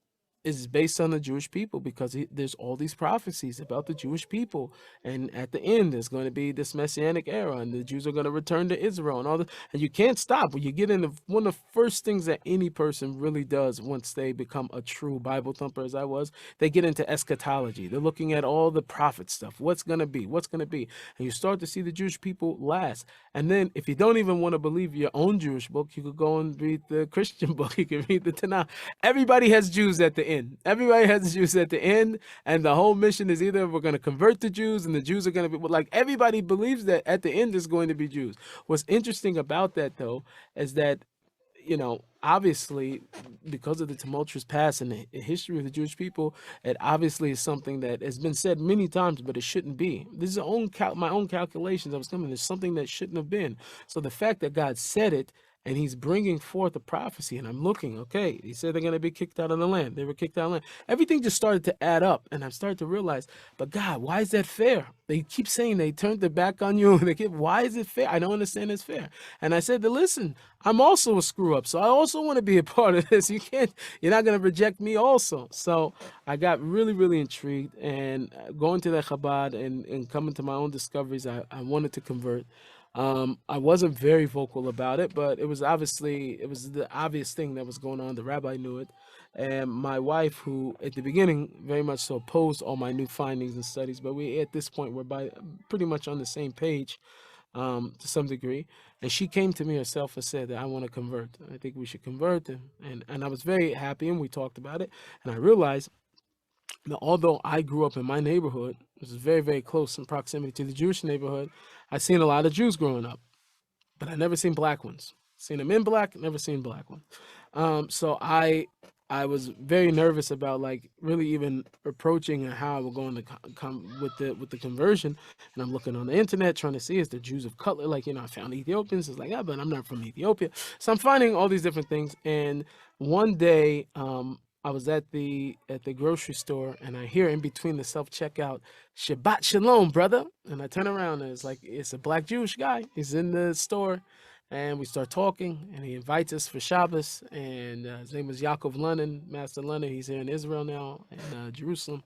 Speaker 4: is based on the Jewish people, because there's all these prophecies about the Jewish people, and at the end there's going to be this messianic era, and the Jews are going to return to Israel, and all that. And you can't stop. When you get into one of the first things that any person really does once they become a true Bible thumper, as I was, they get into eschatology. They're looking at all the prophet stuff. What's going to be? What's going to be? And you start to see the Jewish people last. And then, if you don't even want to believe your own Jewish book, you could go and read the Christian book. You can read the Tanakh. Everybody has Jews at the end. Everybody has Jews at the end. And the whole mission is either we're going to convert the Jews, and the Jews are going to be, like, everybody believes that at the end is going to be Jews. What's interesting about that, though, is that, obviously, because of the tumultuous past and the history of the Jewish people, it obviously is something that has been said many times, but it shouldn't be. This is my own calculations. I was coming. There's something that shouldn't have been. So the fact that God said it and he's bringing forth a prophecy, and I'm looking, okay, he said they're going to be kicked out of the land. They were kicked out of the land. Everything just started to add up, and I started to realize, but God, why is that fair? They keep saying they turned their back on you, and why is it fair? I don't understand it's fair. And I said, listen, I'm also a screw up, so I also want to be a part of this. You're not going to reject me also. So I got really, really intrigued, and going to the Chabad and coming to my own discoveries, I wanted to convert. I wasn't very vocal about it, but it was the obvious thing that was going on. The rabbi knew it. And my wife, who at the beginning very much so opposed all my new findings and studies, but we at this point we're pretty much on the same page to some degree. And she came to me herself and said that I want to convert. I think we should convert. And I was very happy, and we talked about it. And I realized that although I grew up in my neighborhood, which is very, very close in proximity to the Jewish neighborhood, I seen a lot of Jews growing up, but I never seen black ones. Seen them in black, never seen black ones. So I was very nervous about like really even approaching and how we're going to come with the conversion. And I'm looking on the internet trying to see, is there Jews of color? Like, I found Ethiopians. It's like, yeah, but I'm not from Ethiopia. So I'm finding all these different things. And one day, I was at the grocery store, and I hear in between the self-checkout, Shabbat Shalom, brother. And I turn around, and it's a black Jewish guy. He's in the store, and we start talking, and he invites us for Shabbos. And his name is Yaakov London, Master London. He's here in Israel now, in Jerusalem.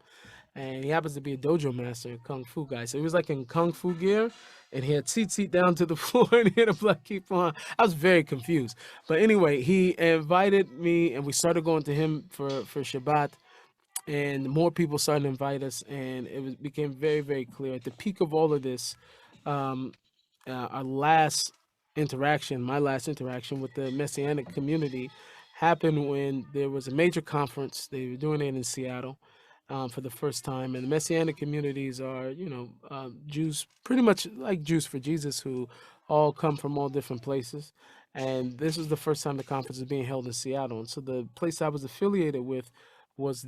Speaker 4: And he happens to be a dojo master, a kung fu guy. So he was like in kung fu gear, and he had seat down to the floor, and he had a black keep on. I was very confused. But anyway, he invited me, and we started going to him for Shabbat, and more people started to invite us, and became very, very clear. At the peak of all of this, my last interaction with the Messianic community happened when there was a major conference. They were doing it in Seattle. For the first time, and the Messianic communities are, Jews, pretty much like Jews for Jesus, who all come from all different places. And this was the first time the conference was being held in Seattle. And so the place I was affiliated with was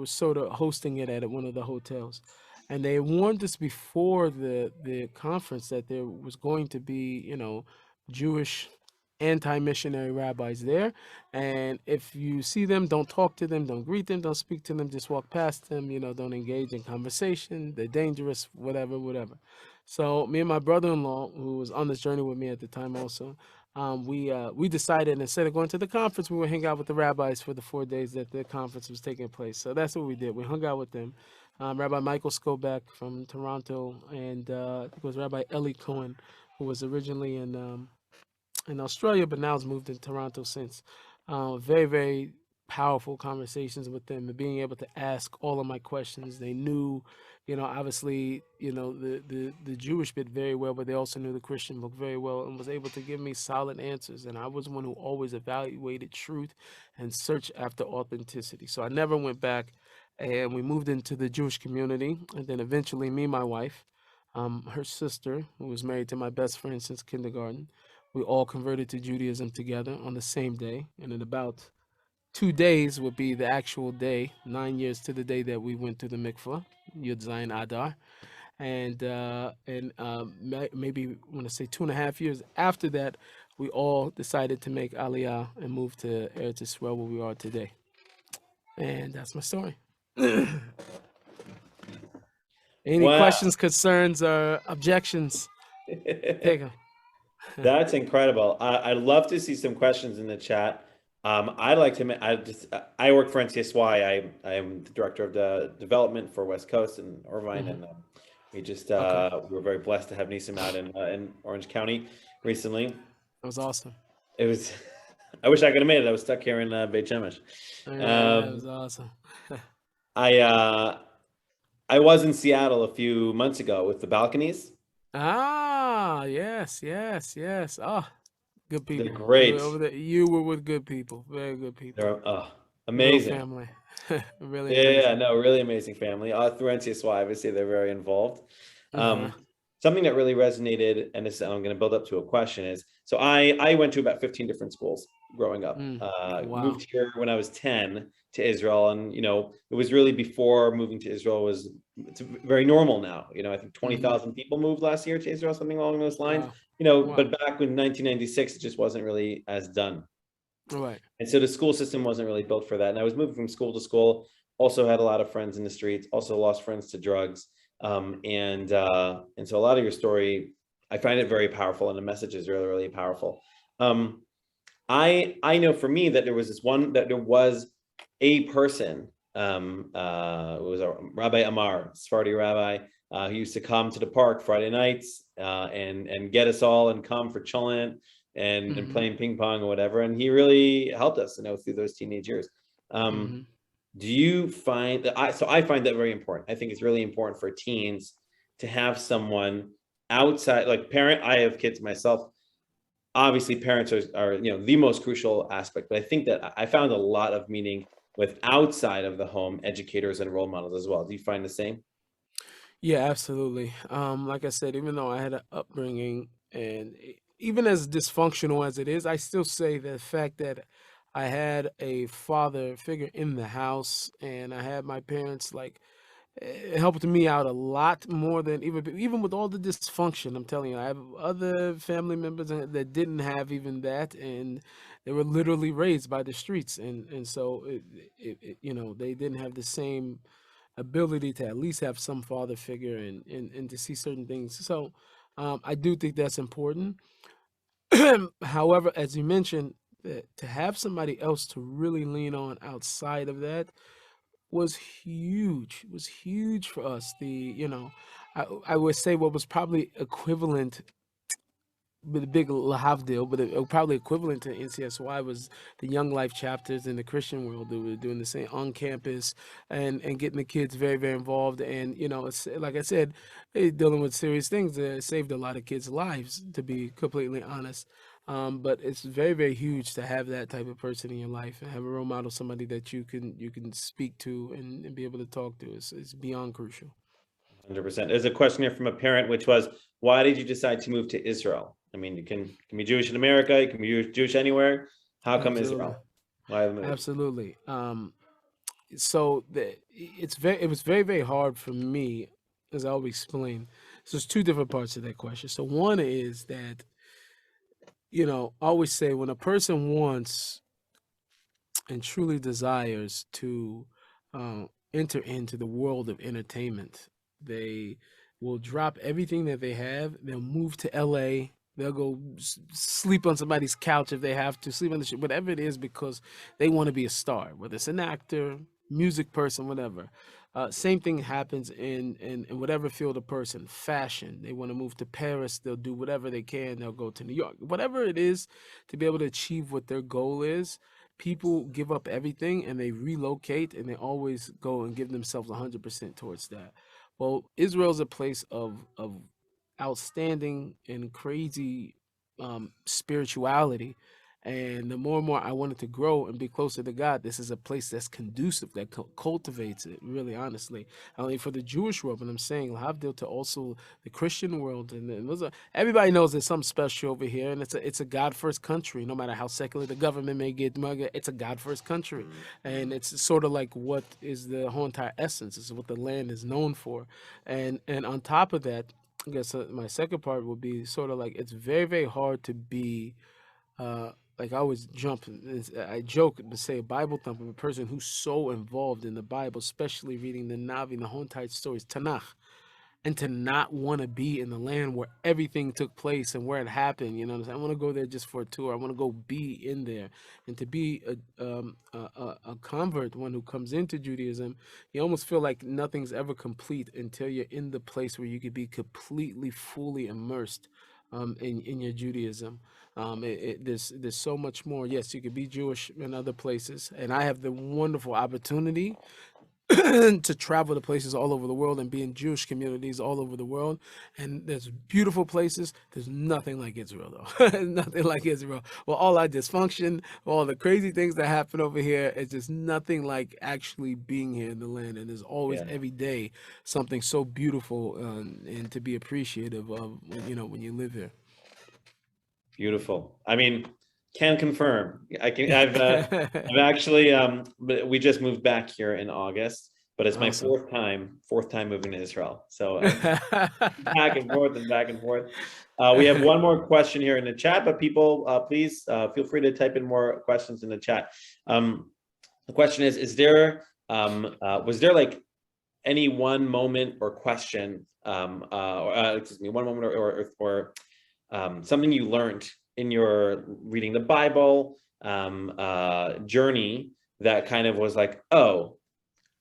Speaker 4: sort of hosting it at one of the hotels. And they warned us before the conference that there was going to be, Jewish anti-missionary rabbis there, and if you see them, don't talk to them, don't greet them, don't speak to them, just walk past them, don't engage in conversation, they're dangerous, whatever. So me and my brother-in-law, who was on this journey with me at the time also, we decided instead of going to the conference, we would hang out with the rabbis for the 4 days that the conference was taking place. So that's what we did. We hung out with them. Rabbi Michael Skobek from Toronto, and I think it was Rabbi Eli Cohen, who was originally in Australia, but now has moved to Toronto since. Very, very powerful conversations with them, and being able to ask all of my questions. They knew, obviously, the Jewish bit very well, but they also knew the Christian book very well, and was able to give me solid answers. And I was one who always evaluated truth and searched after authenticity. So I never went back, and we moved into the Jewish community. And then eventually me and my wife, her sister, who was married to my best friend since kindergarten, we all converted to Judaism together on the same day. And in about 2 days would be the actual day, 9 years to the day that we went to the mikvah, Yud Zayin Adar. And maybe I want to say 2.5 years after that, we all decided to make Aliyah and move to Eretz Yisrael, where we are today. And that's my story. Any
Speaker 3: Wow.
Speaker 4: questions, concerns, or objections? Take them.
Speaker 3: That's incredible. I'd love to see some questions in the chat. I'd like to. I work for NCSY. I am the director of the development for West Coast and Irvine, and we were very blessed to have Nissim out in Orange County recently.
Speaker 4: That was awesome.
Speaker 3: It was. I wish I could have made it. I was stuck here in Beit Shemesh.
Speaker 4: That was awesome.
Speaker 3: I was in Seattle a few months ago with the balconies.
Speaker 4: Ah, yes. Oh, good people.
Speaker 3: They're great.
Speaker 4: Over there. You were with good people, very good people.
Speaker 3: They're amazing.
Speaker 4: Real family. Really.
Speaker 3: Yeah, no, really amazing family. Through NCSY, obviously they're very involved. Something that really resonated, and this I'm going to build up to a question, is so I went to about 15 different schools growing up.
Speaker 4: Wow.
Speaker 3: Moved here when I was 10 to Israel, and it was really before moving to Israel it's very normal now. I think 20,000 people moved last year to Israel, something along those lines.
Speaker 4: Wow. Wow.
Speaker 3: but back in 1996, it just wasn't really as done.
Speaker 4: Right.
Speaker 3: And so the school system wasn't really built for that. And I was moving from school to school, also had a lot of friends in the streets, also lost friends to drugs. And so a lot of your story, I find it very powerful, and the message is really, really powerful. Um, I know for me that there was a person, it was a Rabbi Amar, Sephardi rabbi, who used to come to the park Friday nights, and get us all and come for chillin' and playing ping pong or whatever. And he really helped us, through those teenage years. Do you find that I find that very important. I think it's really important for teens to have someone outside, like parent. I have kids myself. Obviously, parents are the most crucial aspect, but I think that I found a lot of meaning with outside of the home educators and role models as well. Do you find the same?
Speaker 4: Yeah, absolutely. Like I said, even though I had an upbringing and even as dysfunctional as it is, I still say the fact that I had a father figure in the house and I had my parents, like, it helped me out a lot more than even with all the dysfunction. I'm telling you, I have other family members that didn't have even that, and they were literally raised by the streets, and so they didn't have the same ability to at least have some father figure and to see certain things. So I do think that's important. However, as you mentioned, to have somebody else to really lean on outside of that was huge. Was huge for us. I would say what was probably equivalent with a big Lahavdil, but probably equivalent to NCSY was the Young Life chapters in the Christian world that were doing the same on campus and getting the kids very, very involved. And, it's like I said, dealing with serious things that saved a lot of kids' lives, to be completely honest. But it's very, very huge to have that type of person in your life and have a role model, somebody that you can speak to and be able to talk to. It's beyond crucial.
Speaker 3: 100%. There's a question here from a parent, which was, why did you decide to move to Israel? I mean, you can be Jewish in America, you can be Jewish anywhere. How come
Speaker 4: Absolutely.
Speaker 3: Israel? Why the move?
Speaker 4: Absolutely. So it was very, very hard for me, as I always explain. So there's two different parts of that question. So one is that, I always say when a person wants and truly desires to enter into the world of entertainment, they will drop everything that they have. They'll move to LA. They'll go sleep on somebody's couch if they have to, sleep on the shit, whatever it is, because they want to be a star, whether it's an actor, music person, whatever. Same thing happens in whatever field of person, fashion. They want to move to Paris. They'll do whatever they can. They'll go to New York, whatever it is, to be able to achieve what their goal is. People give up everything and they relocate, and they always go and give themselves 100% towards that. Well, Israel's a place of outstanding and crazy spirituality. And the more and more I wanted to grow and be closer to God, this is a place that's conducive, that cultivates it, really, honestly. Only for the Jewish world, but I'm saying, Havdil, to also the Christian world. And everybody knows there's something special over here, and it's a God first country. No matter how secular the government may get, it's a God first country. And it's sort of like what is the whole entire essence. It's what the land is known for. And on top of that, I guess my second part would be sort of like it's very, very hard to be like I always I joke to say a Bible thumper, a person who's so involved in the Bible, especially reading the Navi and the whole entire stories, Tanakh, and to not want to be in the land where everything took place and where it happened. You know what I'm saying? I want to go there just for a tour. I want to go be in there. And to be a convert, one who comes into Judaism, you almost feel like nothing's ever complete until you're in the place where you could be completely, fully immersed in your Judaism. There's so much more. Yes, you could be Jewish in other places, and I have the wonderful opportunity to travel to places all over the world and be in Jewish communities all over the world. And there's beautiful places. There's nothing like Israel, though. Nothing like Israel. Well, all our dysfunction, all the crazy things that happen over here, it's just nothing like actually being here in the land. And there's always every day something so beautiful and to be appreciative of, when you live here.
Speaker 3: Beautiful. I mean, can confirm. I've actually, we just moved back here in August, but it's my
Speaker 4: Awesome.
Speaker 3: fourth time moving to Israel. So back and forth and back and forth. We have one more question here in the chat, but people, please feel free to type in more questions in the chat. The question is there, was there like any one moment or question, excuse me, one moment or something you learned in your reading the Bible journey that kind of was like, oh,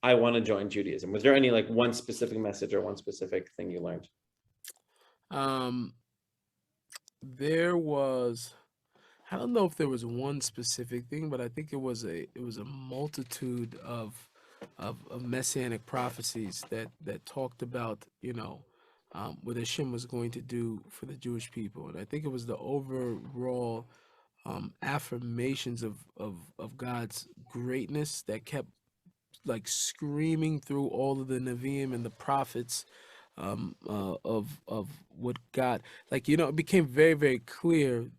Speaker 3: I want to join Judaism? Was there any like one specific message or one specific thing you learned?
Speaker 4: There was, I don't know if there was one specific thing, but I think it was a multitude of messianic prophecies that talked about, you know, what Hashem was going to do for the Jewish people. And I think it was the overall affirmations of God's greatness that kept like screaming through all of the Nevi'im and the prophets of what God, like, you know, it became very, very clear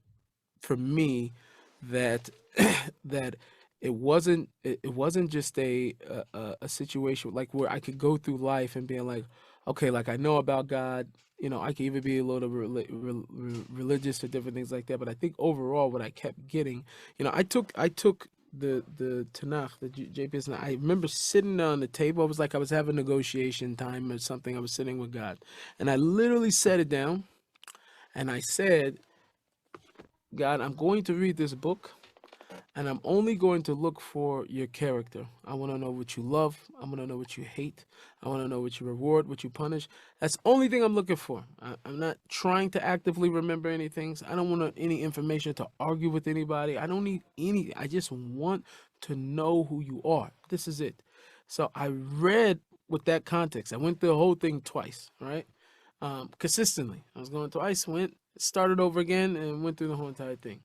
Speaker 4: for me that that it wasn't just a situation like where I could go through life and being like, okay, like I know about God, you know, I could even be a little religious or different things like that. But I think overall, what I kept getting, you know, I took the Tanakh, the JPS, and I remember sitting on the table. It was like I was having negotiation time or something. I was sitting with God, and I literally sat it down, and I said, God, I'm going to read this book, and I'm only going to look for your character. I want to know what you love. I want to know what you hate. I want to know what you reward, what you punish. That's the only thing I'm looking for. I'm not trying to actively remember anything. I don't want any information to argue with anybody. I don't need any. I just want to know who you are. This is it. So I read with that context. I went through the whole thing twice, right? Consistently. I was going twice, started over again, and went through the whole entire thing.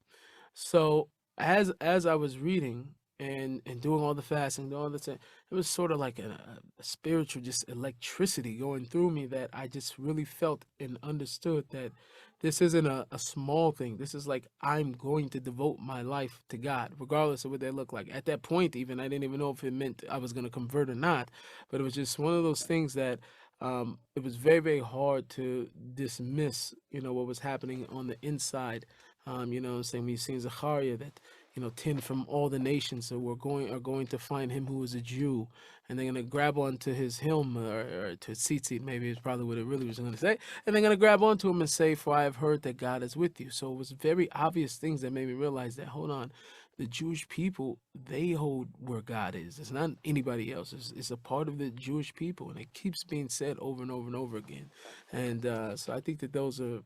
Speaker 4: So as I was reading and doing all the fasting, doing all the time, it was sort of like a spiritual just electricity going through me that I just really felt and understood that this isn't a small thing. This is like I'm going to devote my life to God, regardless of what they look like. At that point, even I didn't even know if it meant I was going to convert or not, but it was just one of those things that it was very, very hard to dismiss, you know, what was happening on the inside. You know what I'm saying? We've seen Zechariah that, you know, 10 from all the nations are going to find him who is a Jew, and they're going to grab onto his helm or to tzitzit, maybe is probably what it really was going to say, and they're going to grab onto him and say, for I have heard that God is with you. So it was very obvious things that made me realize that, hold on, the Jewish people, they hold where God is. It's not anybody else. It's a part of the Jewish people, and it keeps being said over and over and over again. And so I think that those are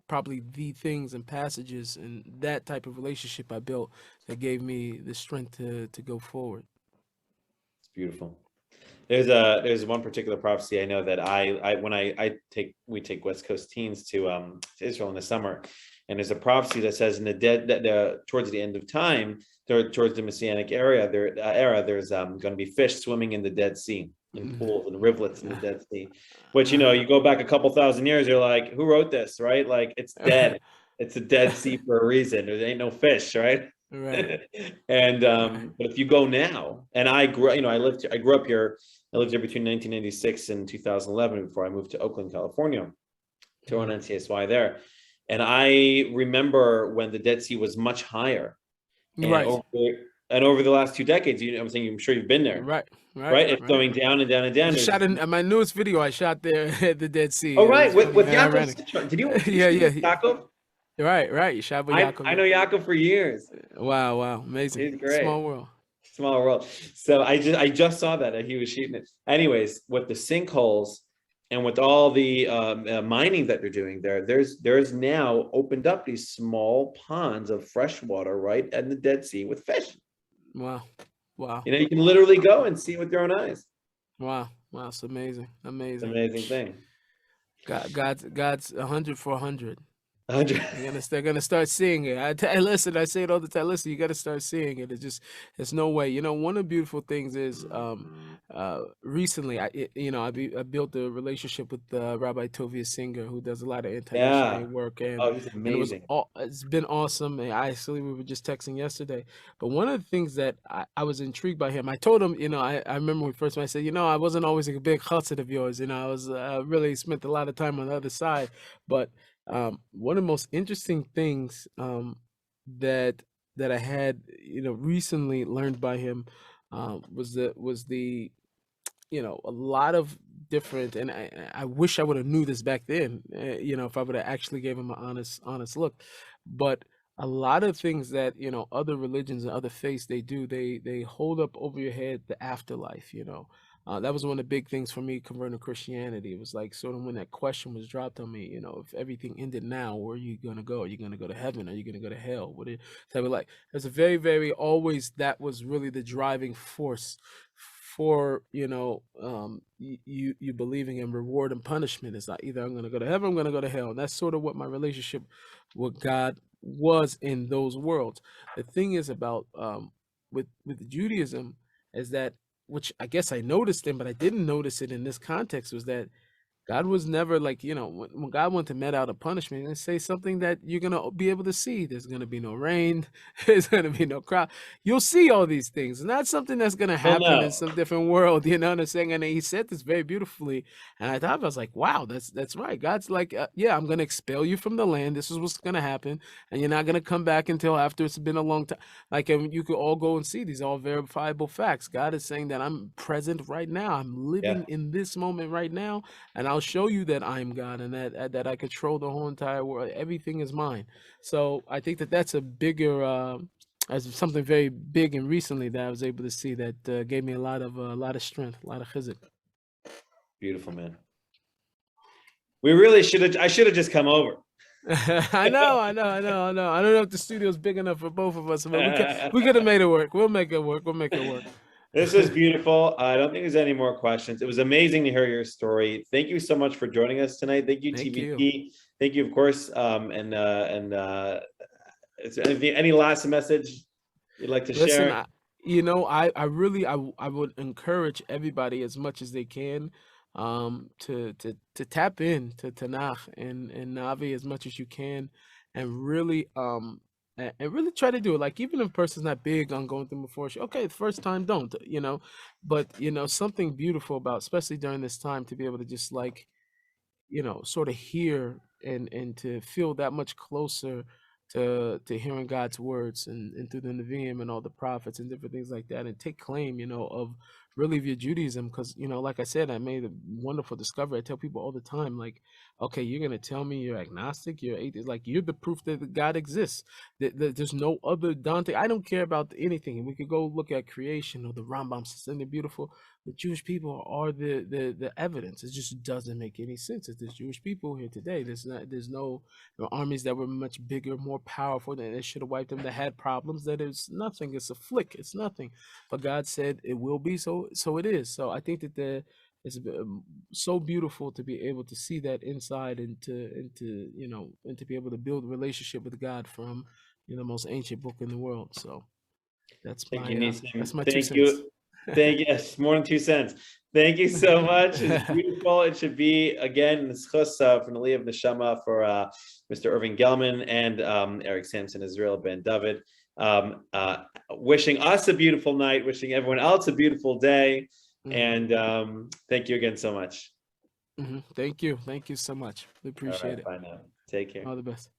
Speaker 4: probably the things and passages and that type of relationship I built that gave me the strength to go forward.
Speaker 3: It's beautiful. There's one particular prophecy I know that we take West Coast teens to Israel in the summer, and there's a prophecy that says in towards the end of time, towards the Messianic era, there's going to be fish swimming in the Dead Sea, in pools and rivulets in the Dead Sea. Which, you know, you go back a couple thousand years, you're like, who wrote this, right? Like, it's dead. It's a Dead Sea for a reason. There ain't no fish, right?
Speaker 4: Right.
Speaker 3: And but if you go now, and I grew up here. I lived here between 1996 and 2011 before I moved to Oakland, California, to run NCSY there. And I remember when the Dead Sea was much higher. And
Speaker 4: Right.
Speaker 3: over the last 2 decades, I'm sure you've been there.
Speaker 4: Right.
Speaker 3: It's going down and down and down.
Speaker 4: Shot in my newest video I shot there at the Dead Sea.
Speaker 3: Oh, right. With Yaakov. Did you
Speaker 4: yeah.
Speaker 3: Yaakov?
Speaker 4: Right. You shot with Yaakov.
Speaker 3: I know Yaakov for years.
Speaker 4: Wow. Amazing.
Speaker 3: He's great.
Speaker 4: Small world.
Speaker 3: So I just saw that he was shooting it. Anyways, with the sinkholes and with all the mining that they're doing there's now opened up these small ponds of fresh water right at the Dead Sea with fish.
Speaker 4: Wow.
Speaker 3: You know, you can literally go and see with your own eyes.
Speaker 4: Wow. It's amazing.
Speaker 3: It's an amazing thing.
Speaker 4: God's 100 for 100.
Speaker 3: 100.
Speaker 4: They're gonna start seeing it. Listen, I say it all the time. Listen, you got to start seeing it. There's no way. You know, one of the beautiful things is, recently, I built a relationship with Rabbi Tovia Singer, who does a lot of
Speaker 3: Yeah.
Speaker 4: anti-missionary work, and
Speaker 3: Oh, he's amazing.
Speaker 4: it's been awesome. And we were just texting yesterday. But one of the things that I was intrigued by him, I told him, I remember when first when I said, I wasn't always a big chassid of yours. I was really spent a lot of time on the other side, but one of the most interesting things that I had, recently learned by him, was the a lot of different, and I wish I would have knew this back then, if I would have actually gave him an honest look, but a lot of things that other religions and other faiths they do, they hold up over your head the afterlife. That was one of the big things for me converting to Christianity. It was like sort of when that question was dropped on me, if everything ended now, where are you gonna go? Are you gonna go to heaven? Are you gonna go to hell? So like, there's a very, very always that was really the driving force for you believing in reward and punishment. Is like either I'm going to go to heaven, I'm going to go to hell, and that's sort of what my relationship with God was in those worlds. The thing is about with Judaism is that, which I guess I noticed in, but I didn't notice it in this context, was that God was never like, when God wanted to met out a punishment and say something that you're going to be able to see. There's going to be no rain. There's going to be no crowd. You'll see all these things. And that's something that's going to
Speaker 3: Well,
Speaker 4: happen in
Speaker 3: no.
Speaker 4: some different world. You know what I'm saying? And he said this very beautifully. And I was like, wow, that's right. God's like, yeah, I'm going to expel you from the land. This is what's going to happen. And you're not going to come back until after it's been a long time. Like, you could all go and see these all verifiable facts. God is saying that I'm present right now. I'm living in this moment right now. And I'll show you that I'm God and that I control the whole entire world. Everything is mine. So I think that that's a bigger, as something very big and recently that I was able to see that gave me a lot of strength, a lot of chizik.
Speaker 3: Beautiful, man. We really should have. I should have just come over.
Speaker 4: I know. I don't know if the studio's big enough for both of us, but we could have made it work. We'll make it work.
Speaker 3: This is beautiful. I don't think there's any more questions. It was amazing to hear your story. Thank you so much for joining us tonight. Thank you, TvT. Thank you, of course. Is there any last message you'd like to share?
Speaker 4: I really would encourage everybody as much as they can to tap in to Tanakh and Navi as much as you can, and really really try to do it. Like, even if a person's not big on going through before, okay, the first time don't, but something beautiful about, especially during this time, to be able to just like sort of hear and to feel that much closer to hearing God's words and through the Nevi'im and all the prophets and different things like that, and take claim, of really of your Judaism. Because, like I said, I made a wonderful discovery. I tell people all the time, like, okay, you're gonna tell me you're agnostic, you're atheist, like, you're the proof that God exists. There's no other Dante. I don't care about anything. We could go look at creation or the Rambam says something beautiful. The Jewish people are the evidence. It just doesn't make any sense. If there's Jewish people here today, there's no armies that were much bigger, more powerful, than it should have wiped them, that had problems. That is nothing. It's a flick. It's nothing. But God said it will be, so it is. So I think that it's so beautiful to be able to see that inside, and to be able to build a relationship with God from the most ancient book in the world. So that's
Speaker 3: Thank
Speaker 4: my
Speaker 3: you, Nissim.
Speaker 4: that's my 2
Speaker 3: Thank
Speaker 4: cents.
Speaker 3: you. Yes, more than 2 cents. Thank you so much. It's beautiful. It should be, again, Nischus from the Li of Neshama for Mr. Irving Gelman and Eric Sampson, Israel Ben David. Wishing us a beautiful night, wishing everyone else a beautiful day. And thank you again so much.
Speaker 4: Thank you. Thank you so much. We appreciate it.
Speaker 3: Bye now. Take care.
Speaker 4: All the best.